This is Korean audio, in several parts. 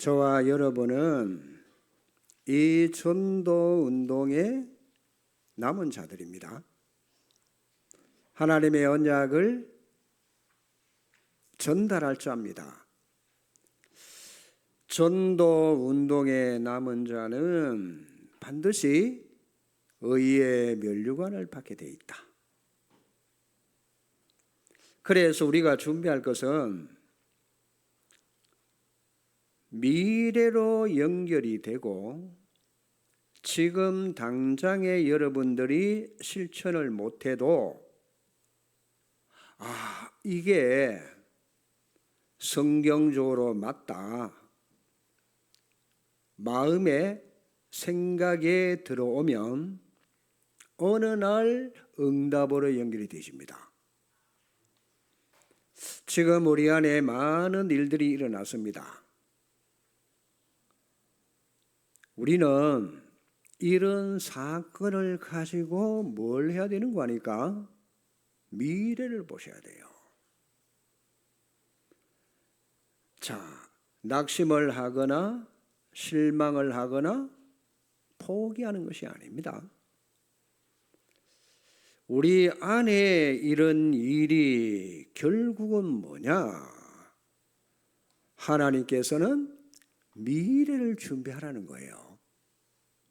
저와 여러분은 이 전도 운동의 남은 자들입니다. 하나님의 언약을 전달할 자입니다. 전도 운동의 남은 자는 반드시 의의 면류관을 받게 되어 있다. 그래서 우리가 준비할 것은 미래로 연결이 되고 지금 당장에 여러분들이 실천을 못해도 이게 성경적으로 맞다. 마음에 생각에 들어오면 어느 날 응답으로 연결이 되십니다. 지금 우리 안에 많은 일들이 일어났습니다. 우리는 이런 사건을 가지고 뭘 해야 되는 거 아니까? 미래를 보셔야 돼요. 자, 낙심을 하거나 실망을 하거나 포기하는 것이 아닙니다. 우리 안에 이런 일이 결국은 뭐냐? 하나님께서는 미래를 준비하라는 거예요.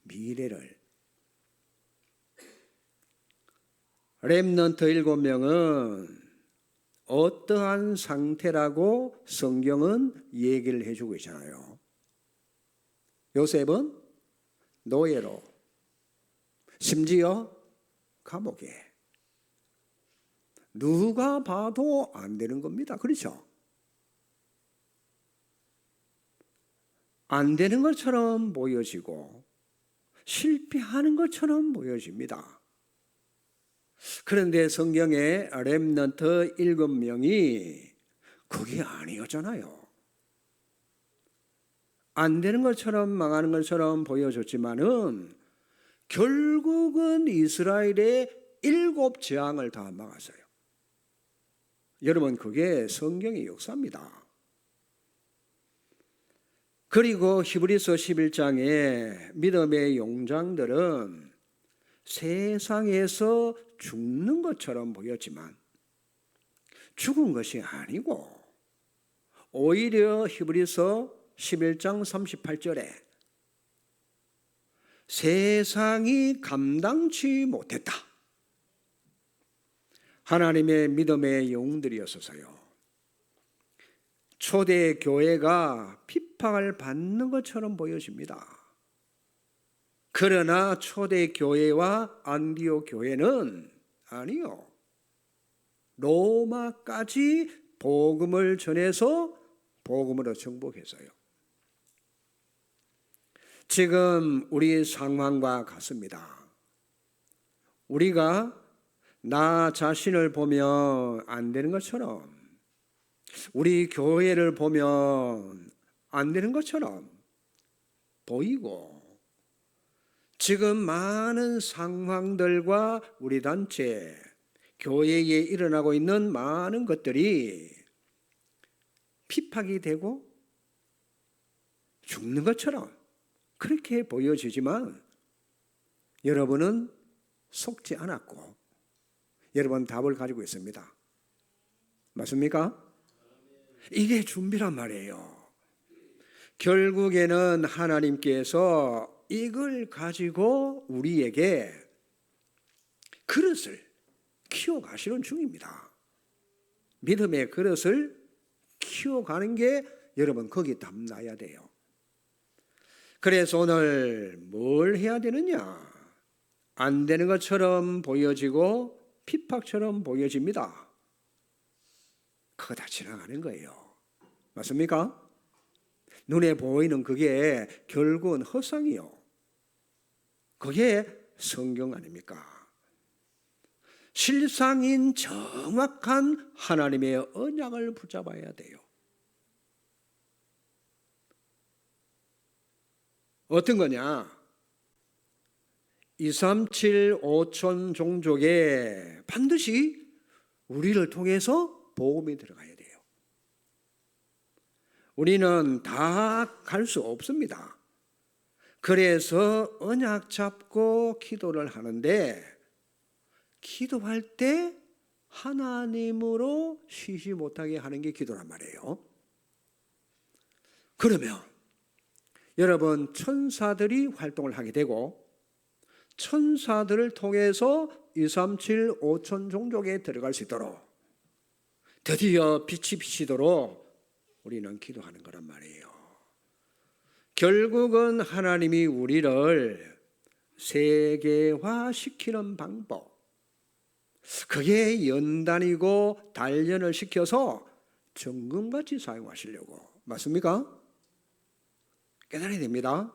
미래를. 렘넌트 7명은 어떠한 상태라고 성경은 얘기를 해주고 있잖아요. 요셉은 노예로, 심지어 감옥에. 누가 봐도 안 되는 겁니다. 그렇죠? 안 되는 것처럼 보여지고 실패하는 것처럼 보여집니다. 그런데 성경에 렘넌트 7명이 그게 아니었잖아요. 안 되는 것처럼 망하는 것처럼 보여줬지만은 결국은 이스라엘의 7 재앙을 다 막았어요. 여러분, 그게 성경의 역사입니다. 그리고 히브리서 11장에 믿음의 용장들은 세상에서 죽는 것처럼 보였지만 죽은 것이 아니고 오히려 히브리서 11장 38절에 세상이 감당치 못했다. 하나님의 믿음의 영웅들이었어요. 초대 교회가 핍박을 받는 것처럼 보여집니다. 그러나 초대 교회와 안디옥 교회는 아니요. 로마까지 복음을 전해서 복음으로 정복했어요. 지금 우리 상황과 같습니다. 우리가 나 자신을 보면 안 되는 것처럼, 우리 교회를 보면 안 되는 것처럼 보이고, 지금 많은 상황들과 우리 단체, 교회에 일어나고 있는 많은 것들이 핍박이 되고 죽는 것처럼 그렇게 보여지지만 여러분은 속지 않았고 여러분 답을 가지고 있습니다. 맞습니까? 이게 준비란 말이에요. 결국에는 하나님께서 이걸 가지고 우리에게 그릇을 키워가시는 중입니다. 믿음의 그릇을 키워가는 게 여러분 거기 담나야 돼요. 그래서 오늘 뭘 해야 되느냐? 안 되는 것처럼 보여지고 핍박처럼 보여집니다. 그거 다 지나가는 거예요. 맞습니까? 눈에 보이는 그게 결국은 허상이요. 그게 성경 아닙니까? 실상인 정확한 하나님의 언약을 붙잡아야 돼요. 어떤 거냐? 237 5천 종족에 반드시 우리를 통해서 복음이 들어가야 돼요. 우리는 다 갈 수 없습니다. 그래서 언약 잡고 기도를 하는데, 기도할 때 하나님으로 쉬지 못하게 하는 게 기도란 말이에요. 그러면 여러분, 천사들이 활동을 하게 되고 천사들을 통해서 237 5천 종족에 들어갈 수 있도록, 드디어 빛이 비치도록 우리는 기도하는 거란 말이에요. 결국은 하나님이 우리를 세계화시키는 방법, 그게 연단이고 단련을 시켜서 정금같이 사용하시려고. 맞습니까? 깨달아야 됩니다.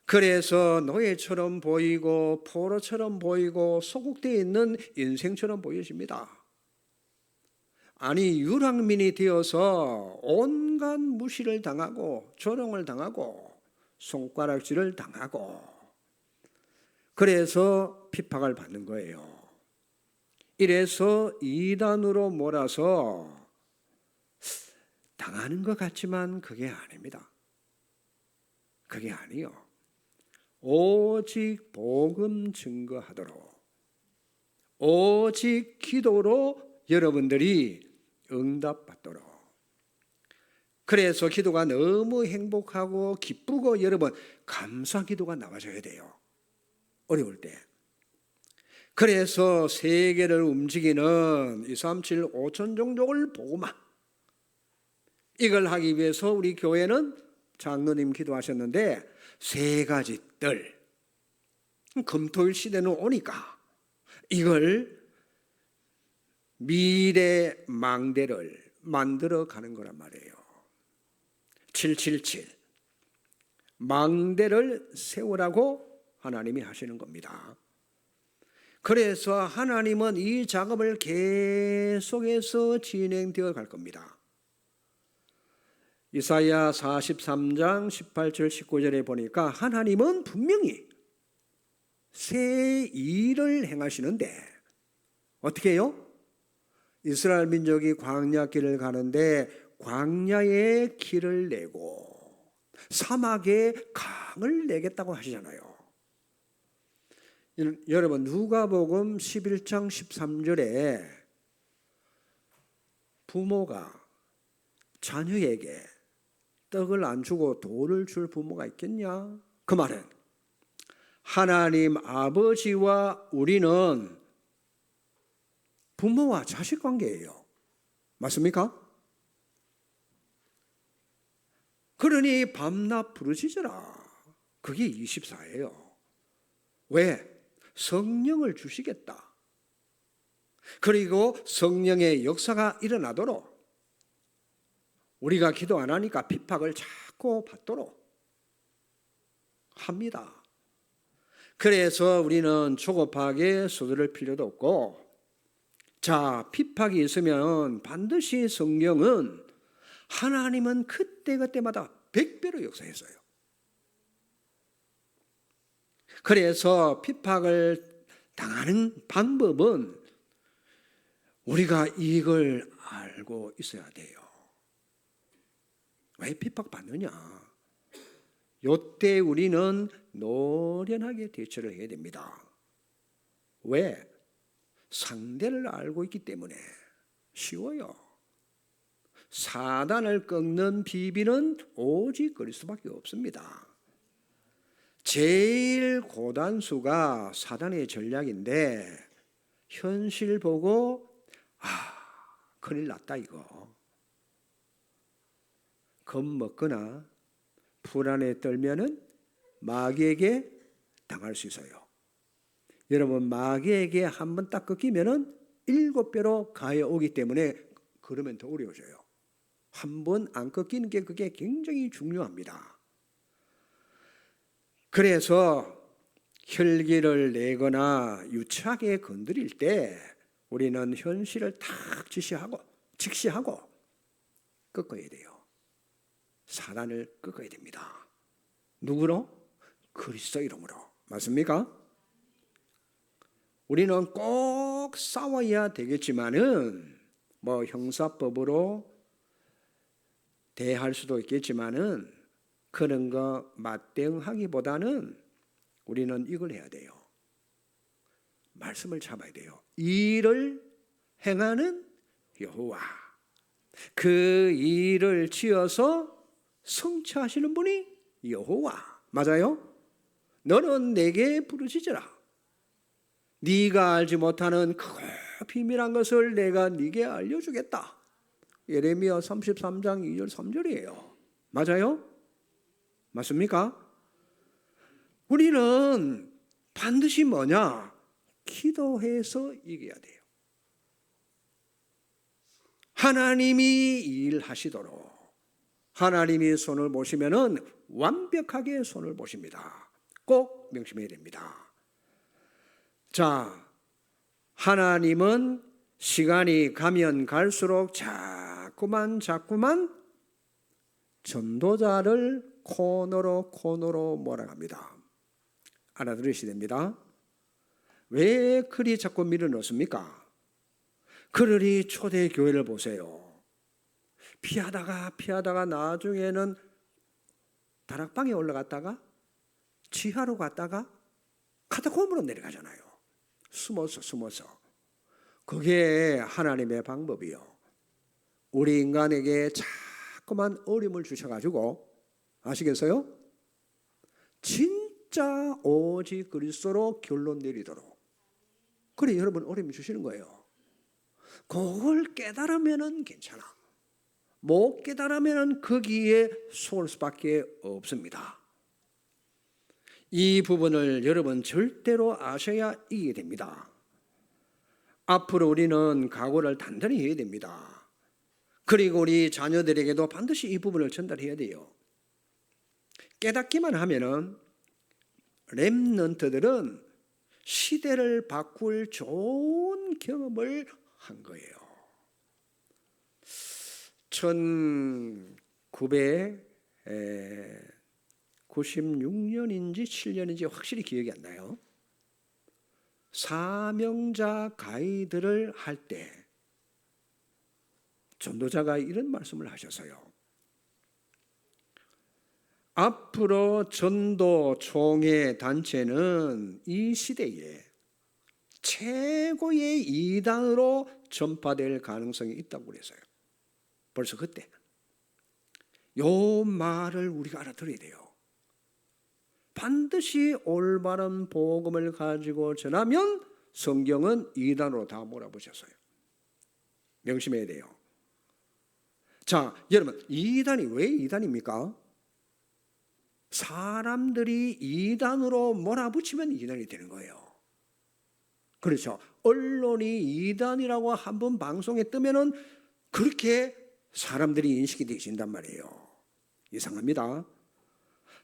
그래서 노예처럼 보이고 포로처럼 보이고 소국되어 있는 인생처럼 보여집니다. 아니, 유랑민이 되어서 온갖 무시를 당하고 조롱을 당하고 손가락질을 당하고, 그래서 핍박을 받는 거예요. 이래서 이단으로 몰아서 당하는 것 같지만 그게 아닙니다. 그게 아니요. 오직 복음 증거하도록, 오직 기도로 여러분들이 응답받도록. 그래서 기도가 너무 행복하고 기쁘고 여러분 감사 기도가 나와줘야 돼요. 어려울 때. 그래서 세계를 움직이는 237 5천 종족을 복음화, 이걸 하기 위해서 우리 교회는 장로님 기도하셨는데 세 가지 뜰, 금토일 시대는 오니까 이걸 미래 망대를 만들어 가는 거란 말이에요. 777 망대를 세우라고 하나님이 하시는 겁니다. 그래서 하나님은 이 작업을 계속해서 진행되어 갈 겁니다. 이사야 43장 18절 19절에 보니까 하나님은 분명히 새 일을 행하시는데 어떻게 해요? 이스라엘 민족이 광야 길을 가는데 광야에 길을 내고 사막에 강을 내겠다고 하시잖아요. 여러분, 누가복음 11장 13절에 부모가 자녀에게 떡을 안 주고 돌을 줄 부모가 있겠냐? 그 말은 하나님 아버지와 우리는 부모와 자식 관계예요. 맞습니까? 그러니 밤낮 부르짖으라. 그게 24예요. 왜? 성령을 주시겠다. 그리고 성령의 역사가 일어나도록, 우리가 기도 안 하니까 핍박을 자꾸 받도록 합니다. 그래서 우리는 조급하게 서두를 필요도 없고, 자, 핍박이 있으면 반드시 성령은 하나님은 그때그때마다 100배로 역사했어요. 그래서 핍박을 당하는 방법은 우리가 이걸 알고 있어야 돼요. 왜 핍박받느냐? 이때 우리는 노련하게 대처를 해야 됩니다. 왜? 상대를 알고 있기 때문에 쉬워요. 사단을 꺾는 비비는 오직 그리스도밖에 없습니다. 제일 고단수가 사단의 전략인데, 현실 보고 큰일 났다 이거, 겁먹거나 불안에 떨면은 마귀에게 당할 수 있어요. 여러분, 마귀에게 한번 딱 꺾이면은 7배로 가해 오기 때문에 그러면 더 어려워져요. 한번 안 꺾이는 게 그게 굉장히 중요합니다. 그래서 혈기를 내거나 유치하게 건드릴 때 우리는 현실을 탁 직시하고 꺾어야 돼요. 사단을 꺾어야 됩니다. 누구로? 그리스도 이름으로. 맞습니까? 우리는 꼭 싸워야 되겠지만은 형사법으로 대할 수도 있겠지만은 그런 거 맞대응하기보다는 우리는 이걸 해야 돼요. 말씀을 잡아야 돼요. 일을 행하는 여호와, 그 일을 지어서 성취하시는 분이 여호와. 맞아요? 너는 내게 부르짖으라. 네가 알지 못하는 크고 비밀한 것을 내가 네게 알려주겠다. 예레미야 33장 2절 3절이에요. 맞아요? 맞습니까? 우리는 반드시 뭐냐? 기도해서 이겨야 돼요. 하나님이 일하시도록 하나님이 손을 보시면은 완벽하게 손을 보십니다. 꼭 명심해야 됩니다. 자, 하나님은 시간이 가면 갈수록 자꾸만 전도자를 코너로 몰아갑니다. 알아들으셔야 됩니다. 왜 그리 자꾸 밀어넣습니까? 그러니 초대교회를 보세요. 피하다가 나중에는 다락방에 올라갔다가 지하로 갔다가 카타콤으로 내려가잖아요. 숨어서. 그게 하나님의 방법이요. 우리 인간에게 자꾸만 어려움을 주셔가지고 아시겠어요? 진짜 오직 그리스도로 결론 내리도록. 그래 여러분 어려움 주시는 거예요. 그걸 깨달으면은 괜찮아. 못 깨달으면은 거기에 속을 수밖에 없습니다. 이 부분을 여러분 절대로 아셔야 이게 됩니다. 앞으로 우리는 각오를 단단히 해야 됩니다. 그리고 우리 자녀들에게도 반드시 이 부분을 전달해야 돼요. 깨닫기만 하면은 렘넌트들은 시대를 바꿀 좋은 경험을 한 거예요. 1996년인지 7년인지 확실히 기억이 안 나요. 사명자 가이드를 할 때 전도자가 이런 말씀을 하셨어요. 앞으로 전도 총회 단체는 이 시대에 최고의 이단으로 전파될 가능성이 있다고 그랬어요. 벌써 그때. 요 말을 우리가 알아들어야 돼요. 반드시 올바른 복음을 가지고 전하면 성경은 이단으로 다 몰아붙였어요. 명심해야 돼요. 자, 여러분, 이단이 왜 이단입니까? 사람들이 이단으로 몰아붙이면 이단이 되는 거예요. 그렇죠. 언론이 이단이라고 한번 방송에 뜨면은 그렇게 사람들이 인식이 되신단 말이에요. 이상합니다.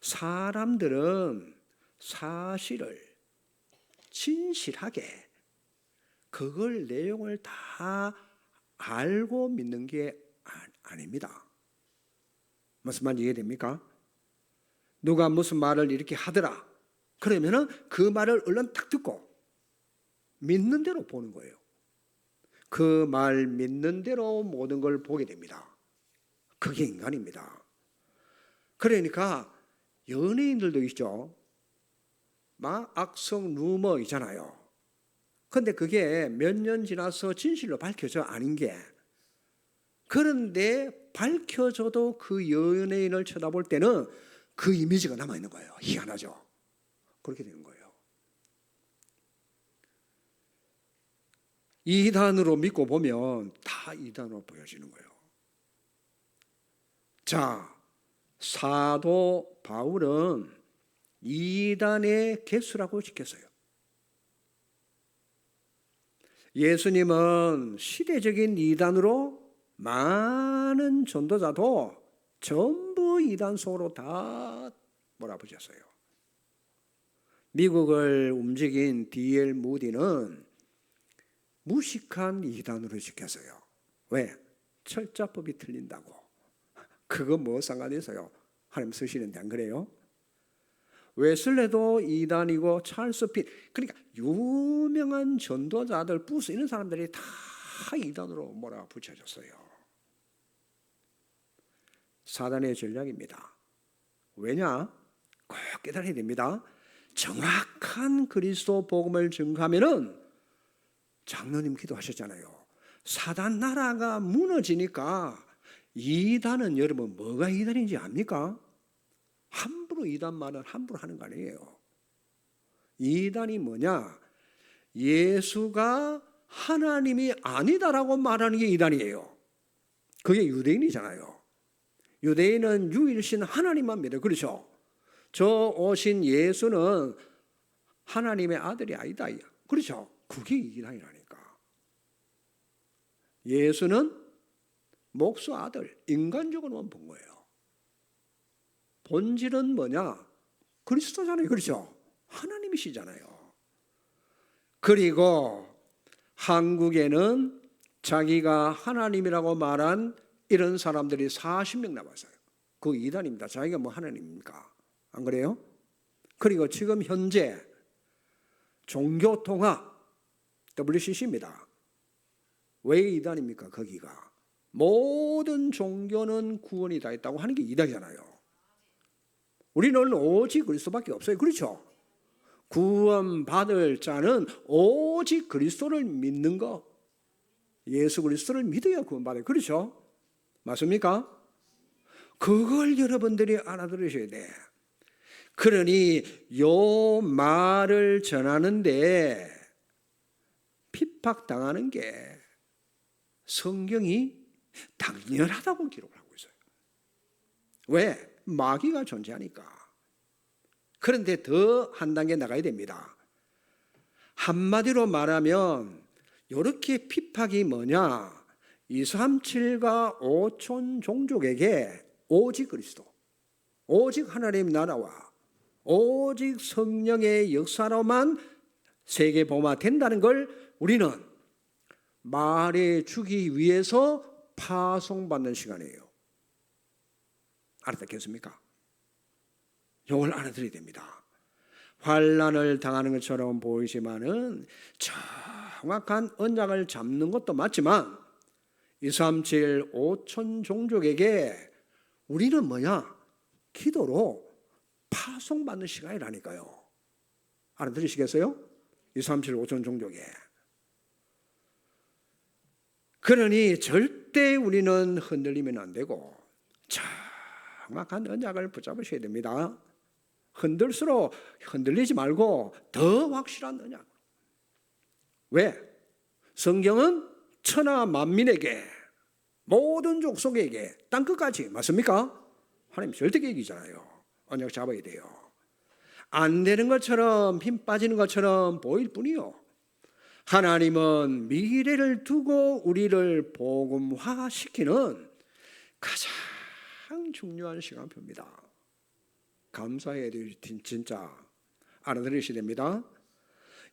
사람들은 사실을 진실하게 그걸 내용을 다 알고 믿는 게 아닙니다. 무슨 말인지 이해됩니까? 누가 무슨 말을 이렇게 하더라. 그러면은 그 말을 얼른 딱 듣고 믿는 대로 보는 거예요. 그 말 믿는 대로 모든 걸 보게 됩니다. 그게 인간입니다. 그러니까 연예인들도 있죠. 막 악성 루머 있잖아요. 근데 그게 몇 년 지나서 진실로 밝혀져 아닌 게. 그런데 밝혀져도 그 연예인을 쳐다볼 때는 그 이미지가 남아있는 거예요. 희한하죠. 그렇게 되는 거예요. 이단으로 믿고 보면 다 이단으로 보여지는 거예요. 자, 사도 바울은 이단의 개수라고 지켰어요. 예수님은 시대적인 이단으로 많은 전도자도 전부 이단 속으로 다 몰아붙였어요. 미국을 움직인 D.L. 무디는 무식한 이단으로 지켰어요. 왜? 철자법이 틀린다고. 그거 뭐 상관이 있어요? 하나님 쓰시는데 안 그래요? 웨슬레도 이단이고 찰스 핀, 그러니까 유명한 전도자들 부스 이런 사람들이 다 이단으로 몰아붙여졌어요. 사단의 전략입니다. 왜냐? 꼭 깨달아야 됩니다. 정확한 그리스도 복음을 증거하면은 장로님 기도하셨잖아요. 사단 나라가 무너지니까 이단은 여러분 뭐가 이단인지 압니까? 함부로 이단 말은 함부로 하는 거 아니에요. 이단이 뭐냐? 예수가 하나님이 아니다라고 말하는 게 이단이에요. 그게 유대인이잖아요. 유대인은 유일신 하나님만 믿어요. 그렇죠? 저 오신 예수는 하나님의 아들이 아니다. 그렇죠? 그게 이단이라니까. 예수는 목수 아들, 인간적으로만 본 거예요. 본질은 뭐냐? 그리스도잖아요. 그렇죠? 하나님이시잖아요. 그리고 한국에는 자기가 하나님이라고 말한 이런 사람들이 40명 남았어요. 그 이단입니다. 자기가 뭐 하나님입니까? 안 그래요? 그리고 지금 현재 종교통합 WCC입니다. 왜 이단입니까? 거기가 모든 종교는 구원이 다 있다고 하는 게 이단이잖아요. 우리는 오직 그리스도밖에 없어요. 그렇죠? 구원받을 자는 오직 그리스도를 믿는 것, 예수 그리스도를 믿어야 구원받아요. 그렇죠? 맞습니까? 그걸 여러분들이 알아들으셔야 돼. 그러니 요 말을 전하는데 핍박당하는 게 성경이 당연하다고 기록을 하고 있어요. 왜? 마귀가 존재하니까. 그런데 더 한 단계 나가야 됩니다. 한마디로 말하면 이렇게 핍박이 뭐냐? 237과 5천 종족에게 오직 그리스도, 오직 하나님 나라와 오직 성령의 역사로만 세계복음화된다는 걸 우리는 말해주기 위해서 파송받는 시간이에요. 알아듣겠습니까? 이걸 알아들어야 됩니다. 환난을 당하는 것처럼 보이지만은 정확한 언약을 잡는 것도 맞지만 237 5천 종족에게 우리는 뭐냐? 기도로 파송받는 시간이라니까요. 알아들으시겠어요? 237 5천 종족에. 그러니 절대 우리는 흔들리면 안 되고 정확한 언약을 붙잡으셔야 됩니다. 흔들수록 흔들리지 말고 더 확실한 언약. 왜? 성경은 천하 만민에게 모든 족속에게 땅끝까지 맞습니까? 하나님 절대 계획이잖아요. 언약 잡아야 돼요. 안 되는 것처럼 힘 빠지는 것처럼 보일 뿐이요. 하나님은 미래를 두고 우리를 복음화시키는 가장 중요한 시간표입니다. 감사해야 돼요. 진짜 알아들으셔야 됩니다.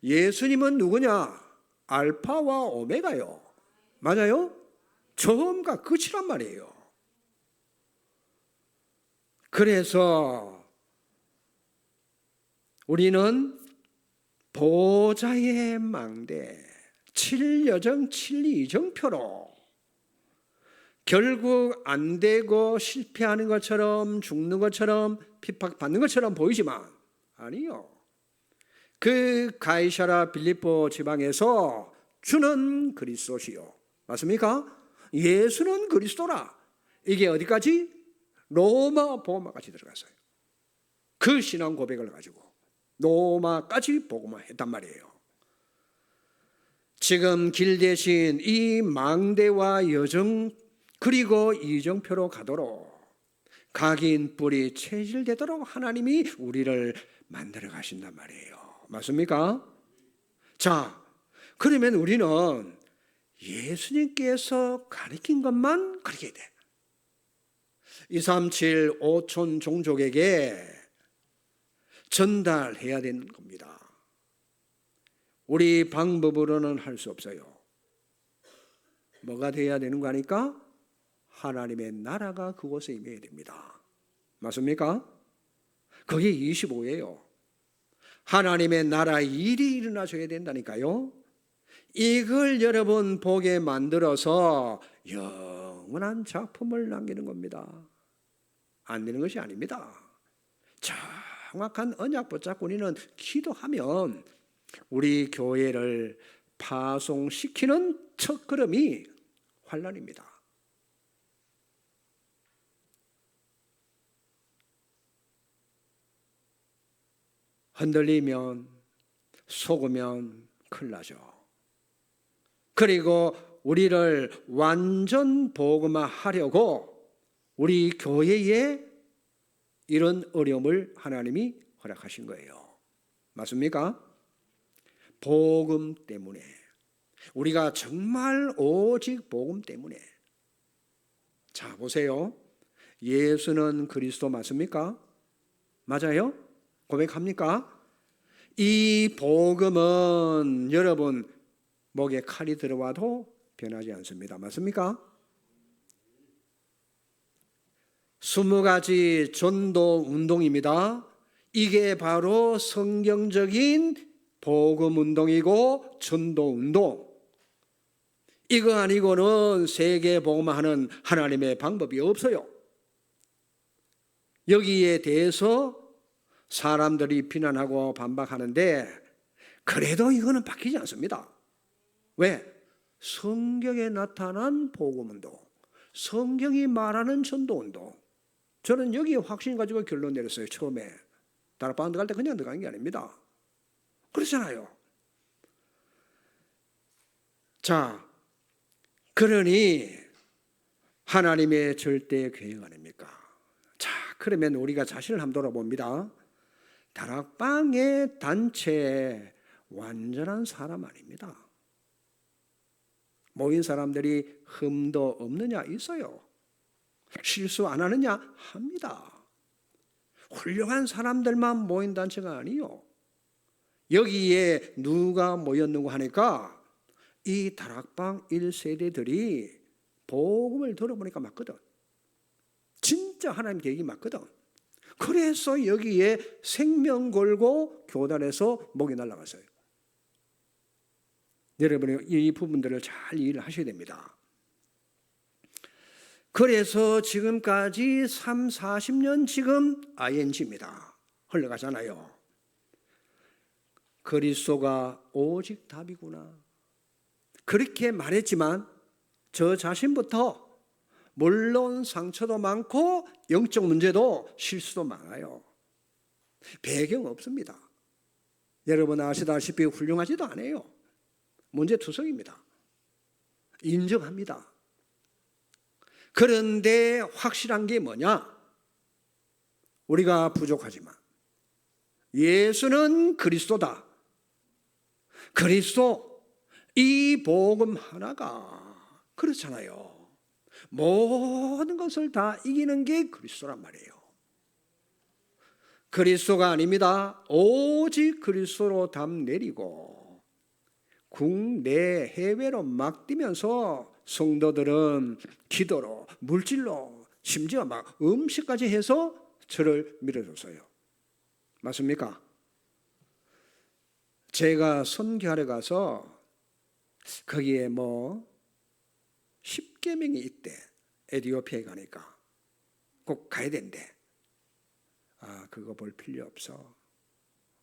예수님은 누구냐? 알파와 오메가요. 맞아요? 처음과 끝이란 말이에요. 그래서 우리는 보좌의 망대 7여정 7이정표로 결국 안 되고 실패하는 것처럼 죽는 것처럼 핍박받는 것처럼 보이지만 아니요. 그 가이사라 빌립보 지방에서 주는 그리스도시요. 맞습니까? 예수는 그리스도라. 이게 어디까지? 로마 복음화까지 들어갔어요. 그 신앙 고백을 가지고 로마까지 복음화했단 말이에요. 지금 길 대신 이 망대와 여정 그리고 이정표로 가도록 각인 뿔이 체질되도록 하나님이 우리를 만들어 가신단 말이에요. 맞습니까? 자, 그러면 우리는 예수님께서 가르친 것만 가르쳐야 돼. 237 5천 종족에게 전달해야 되는 겁니다. 우리 방법으로는 할 수 없어요. 뭐가 돼야 되는 거 아니까? 하나님의 나라가 그곳에 임해야 됩니다. 맞습니까? 그게 25예요. 하나님의 나라 일이 일어나셔야 된다니까요. 이걸 여러분 보게 만들어서 영원한 작품을 남기는 겁니다. 안 되는 것이 아닙니다. 정확한 언약 붙잡고 우리는 기도하면 우리 교회를 파송시키는 첫걸음이 환란입니다. 흔들리면 속으면 큰일 나죠. 그리고 우리를 완전 복음화하려고 우리 교회에 이런 어려움을 하나님이 허락하신 거예요. 맞습니까? 복음 때문에. 우리가 정말 오직 복음 때문에. 자, 보세요. 예수는 그리스도 맞습니까? 맞아요? 고백합니까? 이 복음은 여러분 목에 칼이 들어와도 변하지 않습니다. 맞습니까? 20가지 전도 운동입니다. 이게 바로 성경적인 복음 운동이고 전도 운동. 이거 아니고는 세계 복음화하는 하나님의 방법이 없어요. 여기에 대해서 사람들이 비난하고 반박하는데 그래도 이거는 바뀌지 않습니다. 왜? 성경에 나타난 복음운동, 성경이 말하는 전도운동. 저는 여기에 확신 가지고 결론 내렸어요. 처음에 다락방 들어갈 때 그냥 들어간 게 아닙니다. 그렇잖아요. 자, 그러니 하나님의 절대 계획 아닙니까? 자, 그러면 우리가 자신을 한번 돌아봅니다. 다락방의 단체에 완전한 사람 아닙니다. 모인 사람들이 흠도 없느냐? 있어요. 실수 안 하느냐? 합니다. 훌륭한 사람들만 모인 단체가 아니요. 여기에 누가 모였는고 하니까 이 다락방 1세대들이 복음을 들어보니까 맞거든. 진짜 하나님 계획이 맞거든. 그래서 여기에 생명 걸고 교단에서 목이 날아갔어요. 여러분이 이 부분들을 잘 이해를 하셔야 됩니다. 그래서 지금까지 3, 40년 지금 ING입니다. 흘러가잖아요. 그리스도가 오직 답이구나. 그렇게 말했지만 저 자신부터 물론 상처도 많고 영적 문제도 실수도 많아요. 배경 없습니다. 여러분 아시다시피 훌륭하지도 않아요. 문제투성입니다. 인정합니다. 그런데 확실한 게 뭐냐? 우리가 부족하지만 예수는 그리스도다. 그리스도 이 복음 하나가 그렇잖아요. 모든 것을 다 이기는 게 그리스도란 말이에요. 그리스도가 아닙니다. 오직 그리스도로 답 내리고 국내 해외로 막 뛰면서 성도들은 기도로 물질로 심지어 막 음식까지 해서 저를 밀어줬어요. 맞습니까? 제가 선교하러 가서 거기에 뭐 10계명이 있대. 에티오피아에 가니까 꼭 가야 된대. 아, 그거 볼 필요 없어.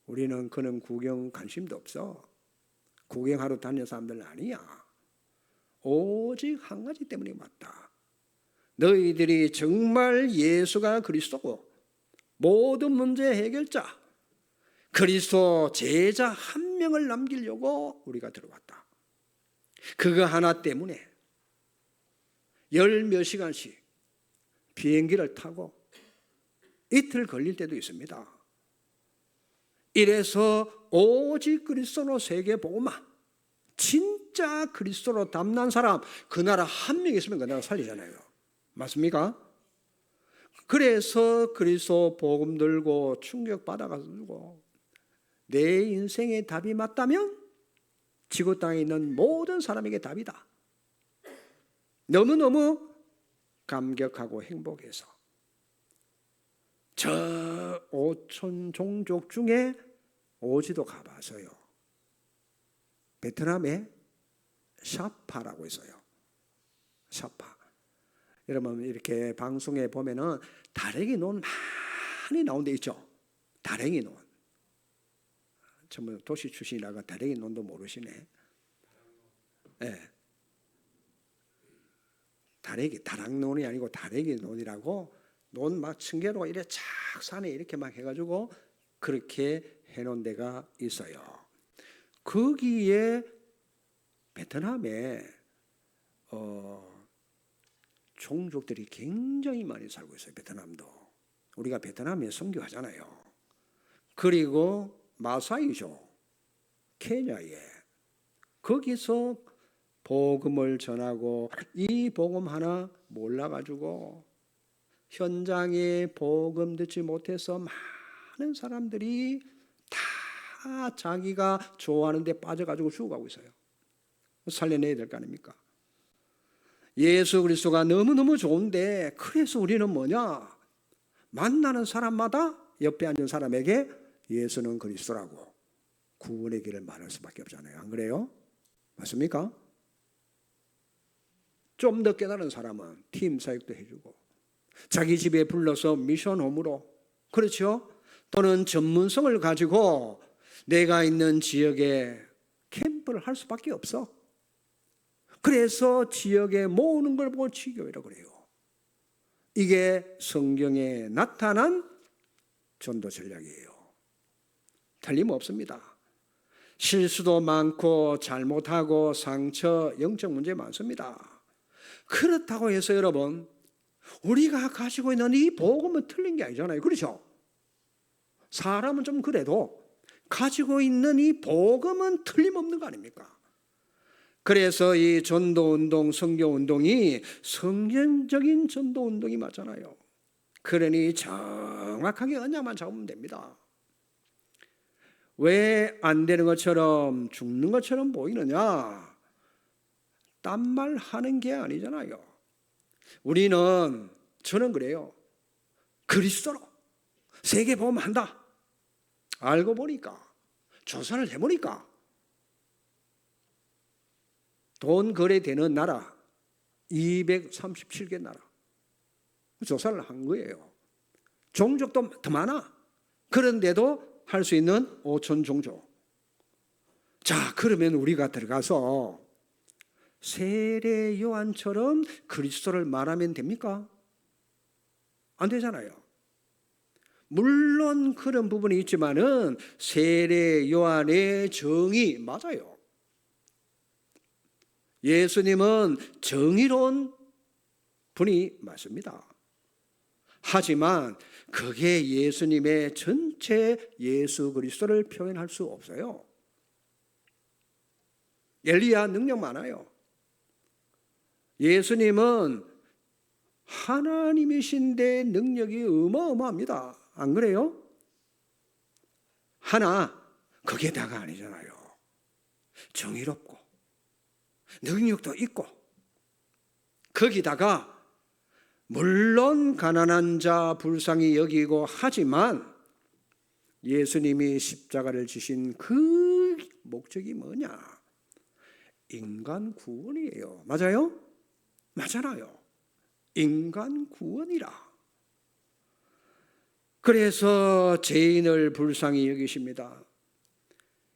우리는 그런 구경 관심도 없어. 구경하러 다니는 사람들 아니야. 오직 한 가지 때문에 왔다. 너희들이 정말 예수가 그리스도고 모든 문제 해결자 그리스도 제자 한 명을 남기려고 우리가 들어왔다. 그거 하나 때문에 10몇 시간씩 비행기를 타고 이틀 걸릴 때도 있습니다. 이래서 오직 그리스도로 세계 복음화, 진짜 그리스도로 담난 사람, 그 나라 한 명 있으면 그 나라 살리잖아요. 맞습니까? 그래서 그리스도 복음 들고 충격 받아가지고 내 인생의 답이 맞다면 지구 땅에 있는 모든 사람에게 답이다. 너무너무 감격하고 행복해서 저 5천 종족 중에 오지도 가봐서요. 베트남에 샤파라고 있어요. 샤파. 여러분 이렇게 방송에 보면은 다랭이 논 많이 나온 데 있죠. 다랭이 논. 전부 도시 출신이라가 다랭이 논도 모르시네. 네. 다락논이 아니고 다랭이 논이라고 논 막 층계로 이래 착 산에 이렇게 막 해가지고 그렇게 해놓은 데가 있어요. 거기에 베트남에 종족들이 굉장히 많이 살고 있어요. 베트남도 우리가 베트남에 선교하잖아요. 그리고 마사이족 케냐에 거기서 복음을 전하고 이 복음 하나 몰라가지고 현장에 복음 듣지 못해서 많은 사람들이 다 자기가 좋아하는 데 빠져가지고 죽어가고 있어요. 살려내야 될 거 아닙니까? 예수 그리스도가 너무너무 좋은데 그래서 우리는 뭐냐? 만나는 사람마다 옆에 앉은 사람에게 예수는 그리스도라고 구원의 길을 말할 수밖에 없잖아요. 안 그래요? 맞습니까? 좀 더 깨달은 사람은 팀 사역도 해주고 자기 집에 불러서 미션홈으로, 그렇죠? 또는 전문성을 가지고 내가 있는 지역에 캠프를 할 수밖에 없어. 그래서 지역에 모으는 걸 보고 지교회라고 그래요. 이게 성경에 나타난 전도 전략이에요. 틀림없습니다. 실수도 많고 잘못하고 상처, 영적 문제 많습니다. 그렇다고 해서 여러분 우리가 가지고 있는 이 복음은 틀린 게 아니잖아요. 그렇죠? 사람은 좀 그래도 가지고 있는 이 복음은 틀림없는 거 아닙니까? 그래서 이 전도운동, 선교운동이 성경적인 전도운동이 맞잖아요. 그러니 정확하게 언약만 잡으면 됩니다. 왜 안 되는 것처럼 죽는 것처럼 보이느냐? 딴 말 하는 게 아니잖아요. 저는 그래요. 그리스도로 세계 복음한다. 알고 보니까, 조사를 해보니까 돈 거래되는 나라 237개 나라 조사를 한 거예요. 종족도 더 많아. 그런데도 할 수 있는 5천 종족. 자, 그러면 우리가 들어가서 세례 요한처럼 그리스도를 말하면 됩니까? 안 되잖아요. 물론 그런 부분이 있지만은 세례 요한의 정의 맞아요. 예수님은 정의로운 분이 맞습니다. 하지만 그게 예수님의 전체 예수 그리스도를 표현할 수 없어요. 엘리야 능력 많아요. 예수님은 하나님이신데 능력이 어마어마합니다. 안 그래요? 하나, 그게 다가 아니잖아요. 정의롭고 능력도 있고 거기다가 물론 가난한 자 불쌍히 여기고 하지만 예수님이 십자가를 지신 그 목적이 뭐냐? 인간 구원이에요. 맞아요? 맞잖아요. 인간 구원이라. 그래서 죄인을 불쌍히 여기십니다.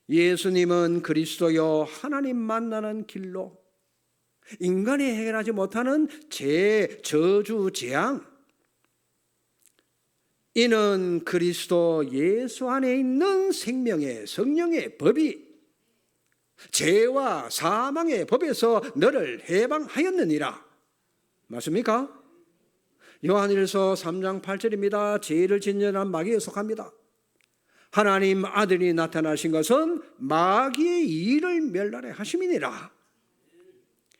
예수님은 그리스도요 하나님 만나는 길로 인간이 해결하지 못하는 죄, 저주, 재앙, 이는 그리스도 예수 안에 있는 생명의 성령의 법이 죄와 사망의 법에서 너를 해방하였느니라. 맞습니까? 요한일서 3장 8절입니다. 죄를 진멸한 마귀에 속합니다. 하나님 아들이 나타나신 것은 마귀의 일을 멸하려 하심이니라.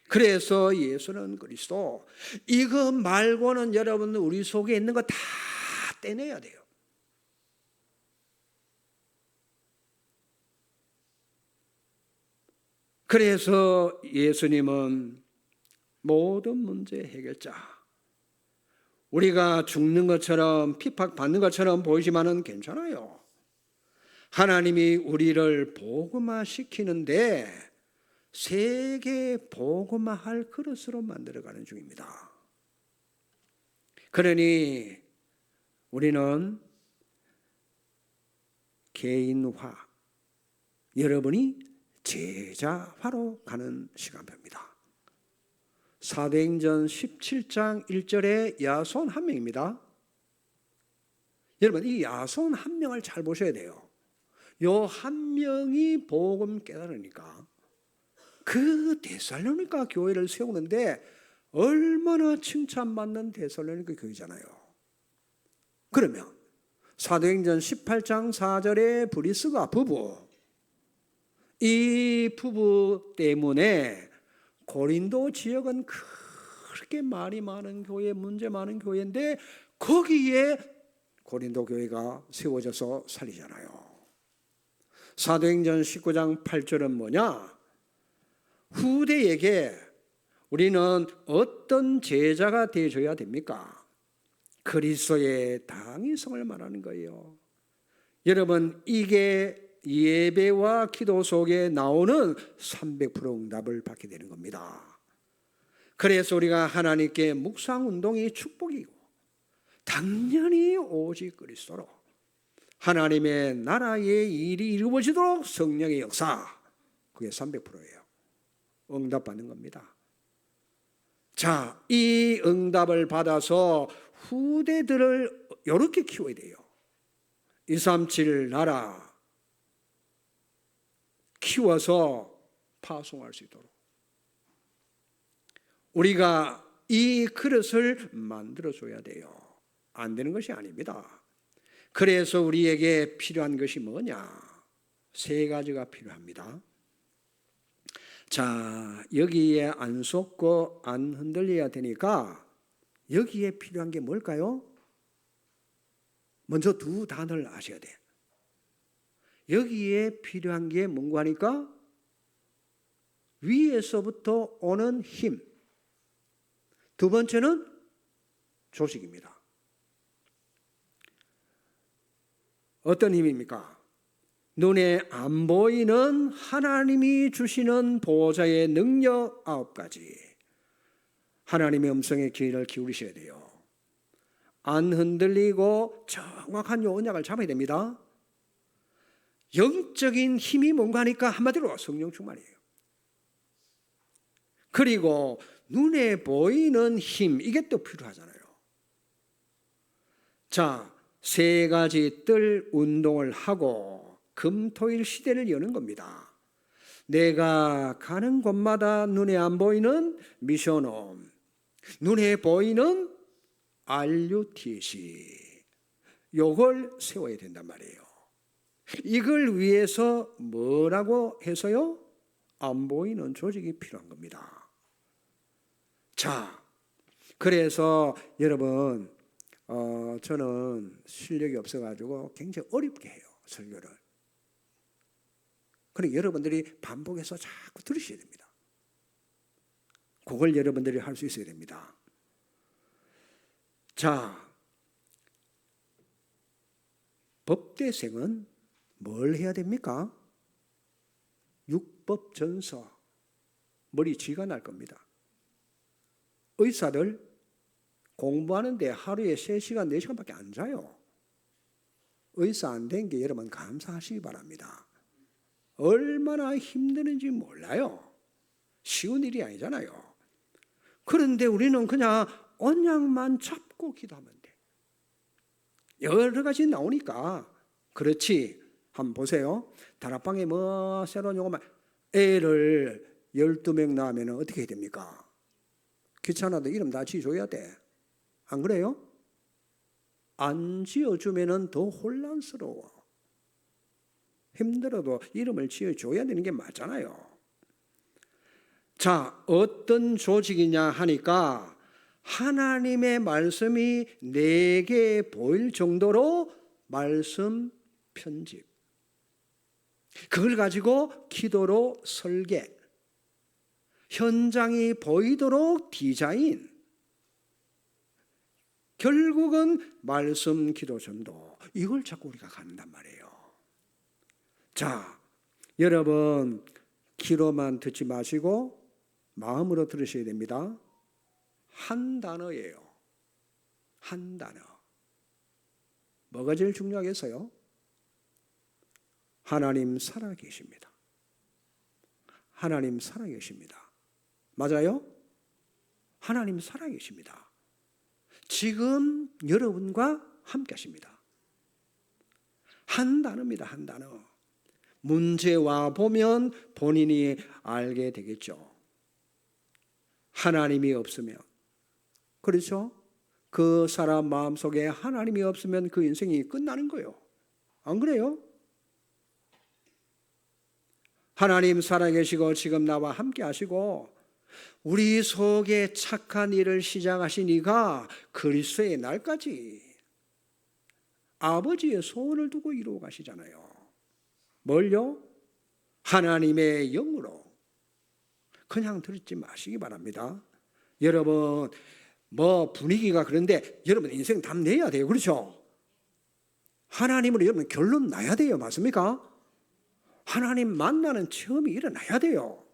그래서 예수는 그리스도. 이거 말고는 여러분 우리 속에 있는 거 다 떼내야 돼요. 그래서 예수님은 모든 문제 해결자. 우리가 죽는 것처럼 핍박받는 것처럼 보이지만은 괜찮아요. 하나님이 우리를 복음화시키는데 세계 복음화할 그릇으로 만들어가는 중입니다. 그러니 우리는 개인화, 여러분이 제자화로 가는 시간표입니다. 사도행전 17장 1절에 야손 한 명입니다. 여러분, 이 야손 한 명을 잘 보셔야 돼요. 요 한 명이 복음 깨달으니까 그 데살로니가 교회를 세우는데 얼마나 칭찬받는 데살로니가 교회잖아요. 그러면 사도행전 18장 4절에 브리스가 부부, 이 부부 때문에 고린도 지역은 그렇게 말이 많은 교회, 문제 많은 교회인데 거기에 고린도 교회가 세워져서 살리잖아요. 사도행전 19장 8절은 뭐냐? 후대에게 우리는 어떤 제자가 되어줘야 됩니까? 그리스도의 당위성을 말하는 거예요. 여러분, 이게 예배와 기도 속에 나오는 300% 응답을 받게 되는 겁니다. 그래서 우리가 하나님께 묵상운동이 축복이고 당연히 오직 그리스도로 하나님의 나라의 일이 이루어지도록 성령의 역사, 그게 300%예요. 응답받는 겁니다. 자, 이 응답을 받아서 후대들을 이렇게 키워야 돼요. 237 나라 키워서 파송할 수 있도록 우리가 이 그릇을 만들어줘야 돼요. 안 되는 것이 아닙니다. 그래서 우리에게 필요한 것이 뭐냐? 세 가지가 필요합니다. 자, 여기에 안 속고 안 흔들려야 되니까 여기에 필요한 게 뭘까요? 먼저 두 단어를 아셔야 돼. 여기에 필요한 게 뭔가 하니까 위에서부터 오는 힘. 두 번째는 조직입니다. 어떤 힘입니까? 눈에 안 보이는 하나님이 주시는 보호자의 능력 9가지. 하나님의 음성에 귀를 기울이셔야 돼요. 안 흔들리고 정확한 요 언약을 잡아야 됩니다. 영적인 힘이 뭔가 하니까 한마디로 성령 충만이에요. 그리고 눈에 보이는 힘, 이게 또 필요하잖아요. 자, 세 가지 뜰 운동을 하고 금토일 시대를 여는 겁니다. 내가 가는 곳마다 눈에 안 보이는 미션홈, 눈에 보이는 RUTC, 요걸 세워야 된단 말이에요. 이걸 위해서 뭐라고 해서요? 안 보이는 조직이 필요한 겁니다. 자, 그래서 여러분, 저는 실력이 없어가지고 굉장히 어렵게 해요, 설교를. 그러니까 여러분들이 반복해서 자꾸 들으셔야 됩니다. 그걸 여러분들이 할 수 있어야 됩니다. 자, 법대생은 뭘 해야 됩니까? 육법전서, 머리 쥐가 날 겁니다. 의사들 공부하는데 하루에 3시간, 4시간밖에 안 자요. 의사 안 된 게 여러분 감사하시기 바랍니다. 얼마나 힘드는지 몰라요. 쉬운 일이 아니잖아요. 그런데 우리는 그냥 언약만 잡고 기도하면 돼. 여러 가지 나오니까. 그렇지. 한번 보세요. 다락방에 뭐 새로운 용어만, 애를 12명 낳으면 어떻게 해야 됩니까? 귀찮아도 이름 다 지어줘야 돼. 안 그래요? 안 지어주면 더 혼란스러워. 힘들어도 이름을 지어줘야 되는 게 맞잖아요. 자, 어떤 조직이냐 하니까 하나님의 말씀이 내게 보일 정도로 말씀 편집, 그걸 가지고 기도로 설계, 현장이 보이도록 디자인, 결국은 말씀 기도 전도, 이걸 자꾸 우리가 갖는단 말이에요. 자, 여러분 귀로만 듣지 마시고 마음으로 들으셔야 됩니다. 한 단어예요. 한 단어. 뭐가 제일 중요하겠어요? 하나님 살아계십니다. 하나님 살아계십니다. 맞아요? 하나님 살아계십니다. 지금 여러분과 함께 하십니다. 한 단어입니다. 한 단어. 문제와 보면 본인이 알게 되겠죠. 하나님이 없으면, 그렇죠? 그 사람 마음속에 하나님이 없으면 그 인생이 끝나는 거예요. 안 그래요? 하나님 살아계시고 지금 나와 함께 하시고 우리 속에 착한 일을 시작하신 이가 그리스도의 날까지 아버지의 소원을 두고 이루어 가시잖아요. 뭘요? 하나님의 영으로. 그냥 듣지 마시기 바랍니다. 여러분, 분위기가 그런데 여러분 인생 답 내야 돼요. 그렇죠? 하나님으로 여러분 결론 나야 돼요. 맞습니까? 하나님 만나는 체험이 일어나야 돼요.